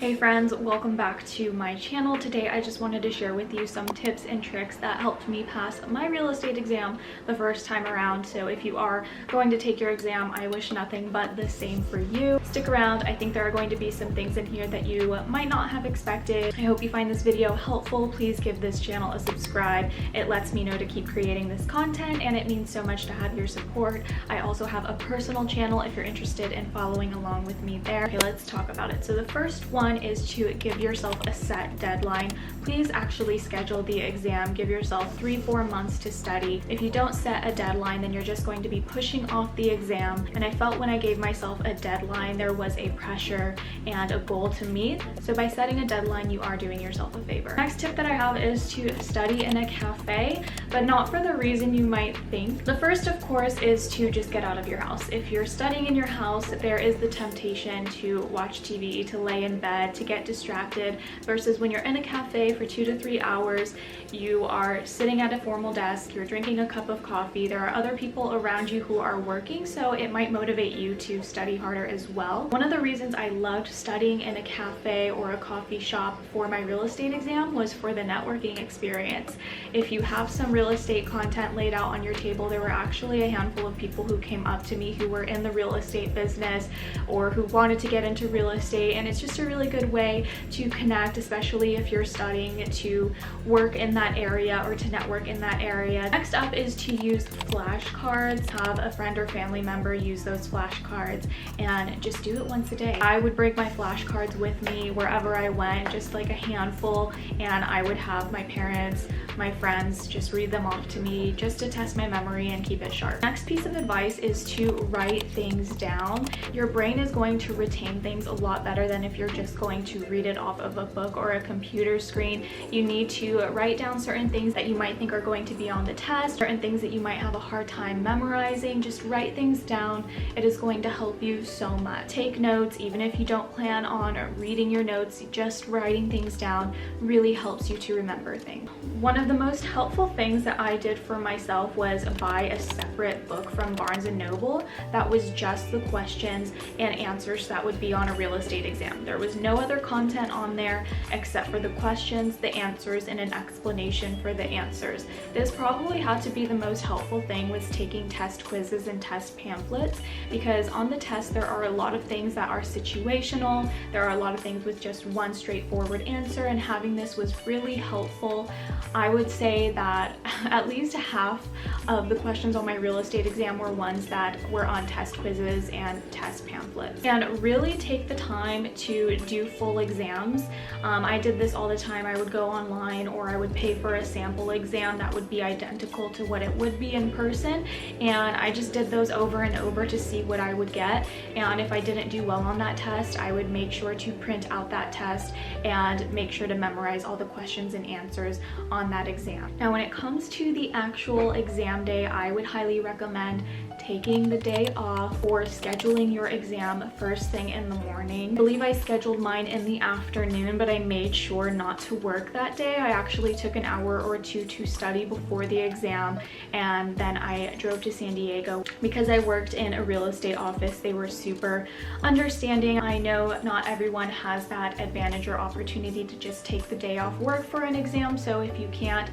Hey friends, welcome back to my channel. Today I just wanted to share with you some tips and tricks that helped me pass my real estate exam the first time around. So if you are going to take your exam, I wish nothing but the same for you. Stick around. I think there are going to be some things in here that you might not have expected. I hope you find this video helpful. Please give this channel a subscribe. It lets me know to keep creating this content and it means so much to have your support. I also have a personal channel if you're interested in following along with me there. Okay, let's talk about it. So the first one is to give yourself a set deadline. Please actually schedule the exam. Give yourself 3-4 months to study. If you don't set a deadline, then you're just going to be pushing off the exam. And I felt when I gave myself a deadline, there was a pressure and a goal to meet. So by setting a deadline, you are doing yourself a favor. Next tip that I have is to study in a cafe, but not for the reason you might think. The first, of course, is to just get out of your house. If you're studying in your house, there is the temptation to watch TV, to lay in bed, to get distracted, versus when you're in a cafe for 2 to 3 hours, you are sitting at a formal desk, you're drinking a cup of coffee, there are other people around you who are working, so it might motivate you to study harder as well. One of the reasons I loved studying in a cafe or a coffee shop for my real estate exam was for the networking experience. If you have some real estate content laid out on your table, there were actually a handful of people who came up to me who were in the real estate business or who wanted to get into real estate, and it's just a really good way to connect, especially if you're studying to work in that area or to network in that area. Next up is to use flashcards. Have a friend or family member use those flashcards and just do it once a day. I would bring my flashcards with me wherever I went, just like a handful, and I would have my parents, my friends just read them off to me just to test my memory and keep it sharp. Next piece of advice is to write things down. Your brain is going to retain things a lot better than if you're just going to read it off of a book or a computer screen. You need to write down certain things that you might think are going to be on the test, certain things that you might have a hard time memorizing. Just write things down. It is going to help you so much. Take notes, even if you don't plan on reading your notes, just writing things down really helps you to remember things. One of the most helpful things that I did for myself was buy a separate book from Barnes & Noble that was just the questions and answers that would be on a real estate exam. There was no other content on there except for the questions, the answers, and an explanation for the answers. This probably had to be the most helpful thing, was taking test quizzes and test pamphlets, because on the test there are a lot of things that are situational, there are a lot of things with just one straightforward answer, and having this was really helpful. I would say that at least half of the questions on my real estate exam were ones that were on test quizzes and test pamphlets. And really take the time to do full exams. I did this all the time. I would go online or I would pay for a sample exam that would be identical to what it would be in person, and I just did those over and over to see what I would get. And if I didn't do well on that test, I would make sure to print out that test and make sure to memorize all the questions and answers on that exam. Now when it comes to the actual exam day, I would highly recommend taking the day off or scheduling your exam first thing in the morning. I believe I scheduled mine in the afternoon, but I made sure not to work that day. I actually took an hour or two to study before the exam, and then I drove to San Diego. Because I worked in a real estate office, they were super understanding. I know not everyone has that advantage or opportunity to just take the day off work for an exam, so if you can't,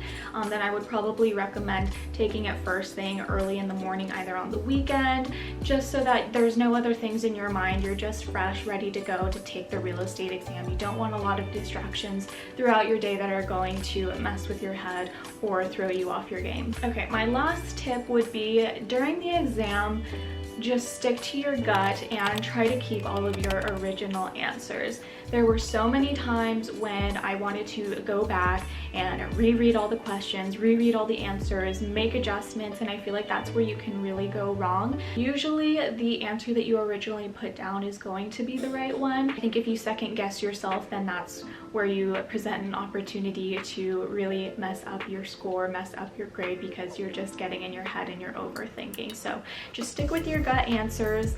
then I would probably recommend taking it first thing early in the morning, either on the weekend, just so that there's no other things in your mind. You're just fresh, ready to go to take the real estate exam. You don't want a lot of distractions throughout your day that are going to mess with your head or throw you off your game. Okay, my last tip would be during the exam, just stick to your gut and try to keep all of your original answers. There were so many times when I wanted to go back and reread all the questions, reread all the answers, make adjustments, and I feel like that's where you can really go wrong. Usually the answer that you originally put down is going to be the right one. I think if you second guess yourself, then that's where you present an opportunity to really mess up your score, mess up your grade, because you're just getting in your head and you're overthinking. So just stick with your gut answers.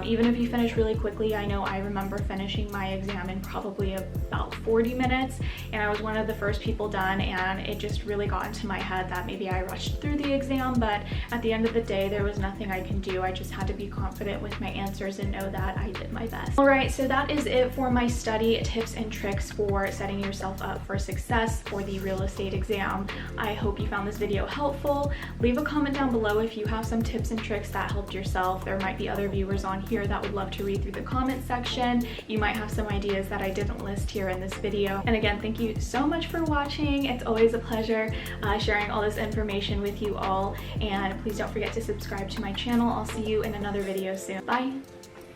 Even if you finish really quickly, I know I remember finishing my exam in probably about 40 minutes, and I was one of the first people done, and it just really got into my head that maybe I rushed through the exam, but at the end of the day, there was nothing I can do. I just had to be confident with my answers and know that I did my best. All right, so that is it for my study tips and tricks for setting yourself up for success for the real estate exam. I hope you found this video helpful. Leave a comment down below if you have some tips and tricks that helped yourself. There might be other viewers on here that would love to read through the comment section. You might have some ideas that I didn't list here in this video. And again, thank you so much for watching. It's always a pleasure sharing all this information with you all. And please don't forget to subscribe to my channel. I'll see you in another video soon. Bye.